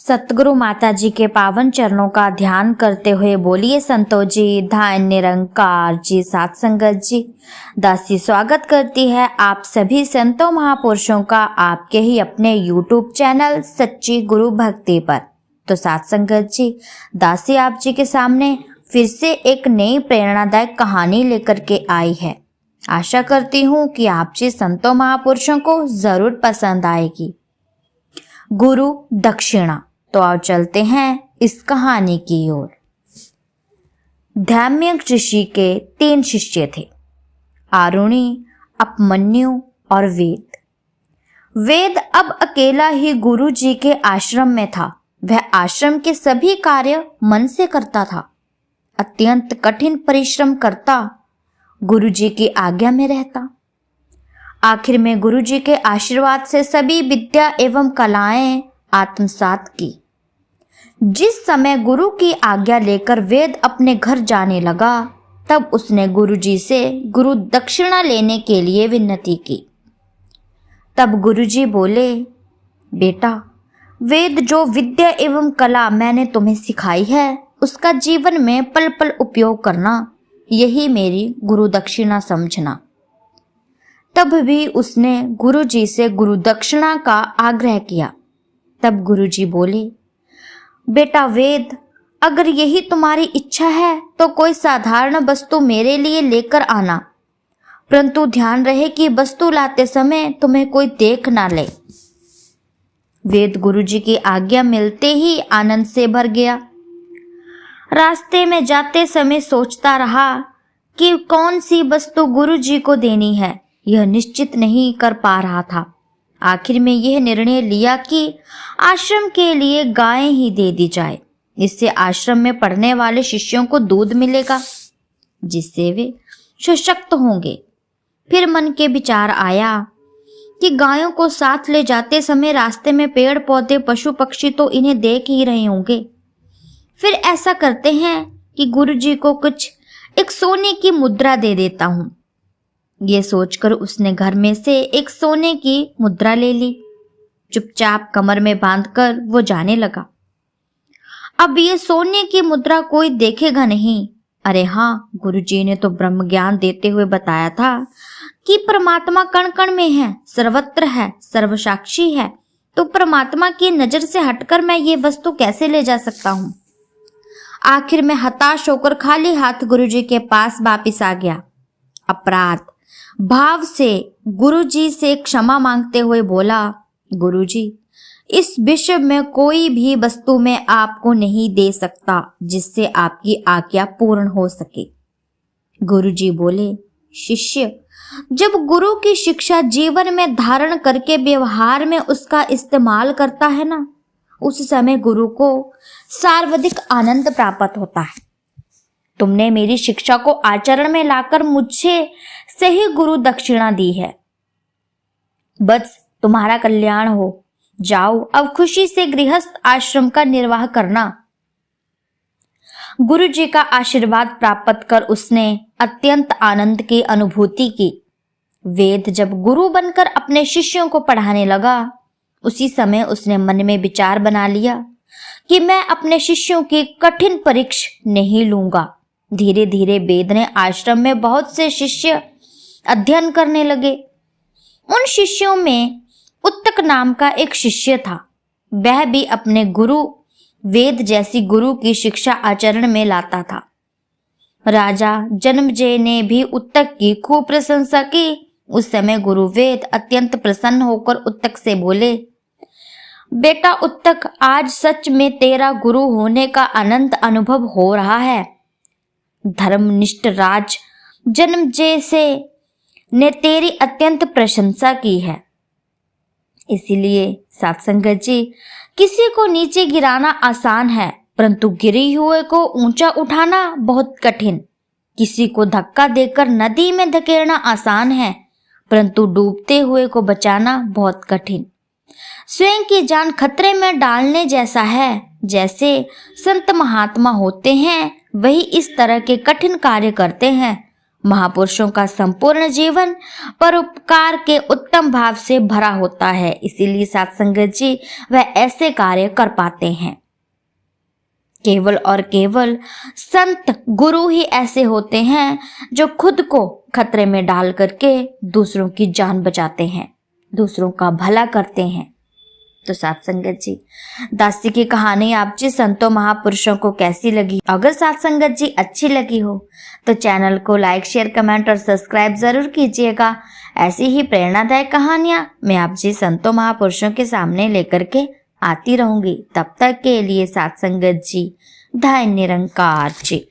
सतगुरु माता जी के पावन चरणों का ध्यान करते हुए बोलिए संतो जी, धान निरंकार जी, साथ संगत जी। दासी स्वागत करती है आप सभी संतों महापुरुषों का आपके ही अपने YouTube चैनल सच्ची गुरु भक्ति पर। तो साथ संगत जी, दासी आप जी के सामने फिर से एक नई प्रेरणादायक कहानी लेकर के आई है। आशा करती हूँ कि आप जी संतों महापुरुषों को जरूर पसंद आएगी। गुरु दक्षिणा। तो आओ चलते हैं इस कहानी की ओर। धैम्यक ऋषि के 3 शिष्य थे, आरुणि, अपमन्यु और वेद। वेद अब अकेला ही गुरु जी के आश्रम में था। वह आश्रम के सभी कार्य मन से करता था, अत्यंत कठिन परिश्रम करता, गुरु जी की आज्ञा में रहता। आखिर में गुरु जी के आशीर्वाद से सभी विद्या एवं कलाएं आत्मसात की। जिस समय गुरु की आज्ञा लेकर वेद अपने घर जाने लगा, तब उसने गुरु जी से गुरु दक्षिणा लेने के लिए विनती की। तब गुरु जी बोले, बेटा, वेद जो विद्या एवं कला मैंने तुम्हें सिखाई है, उसका जीवन में पल पल उपयोग करना, यही मेरी गुरु दक्षिणा समझना। तब भी उसने गुरु जी से गुरु दक्षिणा का आग्रह किया। तब गुरु जी बोले, बेटा वेद, अगर यही तुम्हारी इच्छा है तो कोई साधारण वस्तु मेरे लिए लेकर आना, परंतु ध्यान रहे कि वस्तु लाते समय तुम्हें कोई देख ना ले। वेद गुरु जी की आज्ञा मिलते ही आनंद से भर गया। रास्ते में जाते समय सोचता रहा कि कौन सी वस्तु गुरु जी को देनी है, यह निश्चित नहीं कर पा रहा था। आखिर में यह निर्णय लिया कि आश्रम के लिए गायें ही दे दी जाए। इससे आश्रम में पढ़ने वाले शिष्यों को दूध मिलेगा, जिससे वे सशक्त होंगे। फिर मन के विचार आया कि गायों को साथ ले जाते समय रास्ते में पेड़ पौधे पशु पक्षी तो इन्हें देख ही रहे होंगे। फिर ऐसा करते हैं कि गुरु जी को कुछ एक सोने की मुद्रा दे देता हूँ। ये सोचकर उसने घर में से एक सोने की मुद्रा ले ली। चुपचाप कमर में बांधकर वो जाने लगा। अब ये सोने की मुद्रा कोई देखेगा नहीं। अरे हाँ, गुरुजी ने तो ब्रह्म ज्ञान देते हुए बताया था कि परमात्मा कण कण में है, सर्वत्र है, सर्वसाक्षी है। तो परमात्मा की नजर से हटकर मैं ये वस्तु कैसे ले जा सकता हूँ। आखिर में हताश होकर खाली हाथ गुरुजी के पास वापिस आ गया। अपराध भाव से गुरुजी से क्षमा मांगते हुए बोला, गुरुजी, इस विश्व में कोई भी वस्तु मैं आपको नहीं दे सकता जिससे आपकी आज्ञा पूर्ण हो सके। गुरुजी बोले, शिष्य, जब गुरु की शिक्षा जीवन में धारण करके व्यवहार में उसका इस्तेमाल करता है ना, उस समय गुरु को सर्वाधिक आनंद प्राप्त होता है। तुमने मेरी शिक्षा को आचरण में लाकर मुझे सही गुरु दक्षिणा दी है। बस तुम्हारा कल्याण हो। जाओ अब खुशी से गृहस्थ आश्रम का निर्वाह करना। गुरु जी का आशीर्वाद प्राप्त कर उसने अत्यंत आनंद की अनुभूति की। वेद जब गुरु बनकर अपने शिष्यों को पढ़ाने लगा, उसी समय उसने मन में विचार बना लिया कि मैं अपने शिष्यों की कठिन परीक्षा नहीं लूंगा। धीरे धीरे वेद ने आश्रम में बहुत से शिष्य अध्ययन करने लगे। उन शिष्यों में उत्तक नाम का एक शिष्य था। वह भी अपने गुरु वेद जैसी गुरु की शिक्षा आचरण में लाता था। राजा जन्मेजय ने भी उत्तक की खूब प्रशंसा की। उस समय गुरु वेद अत्यंत प्रसन्न होकर उत्तक से बोले, बेटा उत्तक, आज सच में तेरा गुरु होने का अनंत अनुभव हो रहा है। धर्मनिष्ठ राज जन्मेजय से ने तेरी अत्यंत प्रशंसा की है। इसीलिए साथ संगत जी, किसी को नीचे गिराना आसान है, परंतु गिरे हुए को ऊंचा उठाना बहुत कठिन। किसी को धक्का देकर नदी में धकेलना आसान है, परंतु डूबते हुए को बचाना बहुत कठिन। स्वयं की जान खतरे में डालने जैसा है। जैसे संत महात्मा होते हैं, वही इस तरह के कठिन कार्य करते हैं। महापुरुषों का संपूर्ण जीवन परोपकार के उत्तम भाव से भरा होता है, इसीलिए साथ संगत जी वह ऐसे कार्य कर पाते हैं। केवल और केवल संत गुरु ही ऐसे होते हैं जो खुद को खतरे में डाल करके दूसरों की जान बचाते हैं, दूसरों का भला करते हैं। तो साथ संगत जी, दासी की कहानी आप जी संतों महापुरुषों को कैसी लगी? अगर साथ संगत जी अच्छी लगी हो तो चैनल को लाइक, शेयर, कमेंट और सब्सक्राइब जरूर कीजिएगा। ऐसी ही प्रेरणादायक कहानियां मैं आप जी संतों महापुरुषों के सामने लेकर के आती रहूंगी। तब तक के लिए साथ संगत जी धन्य निरंकार जी।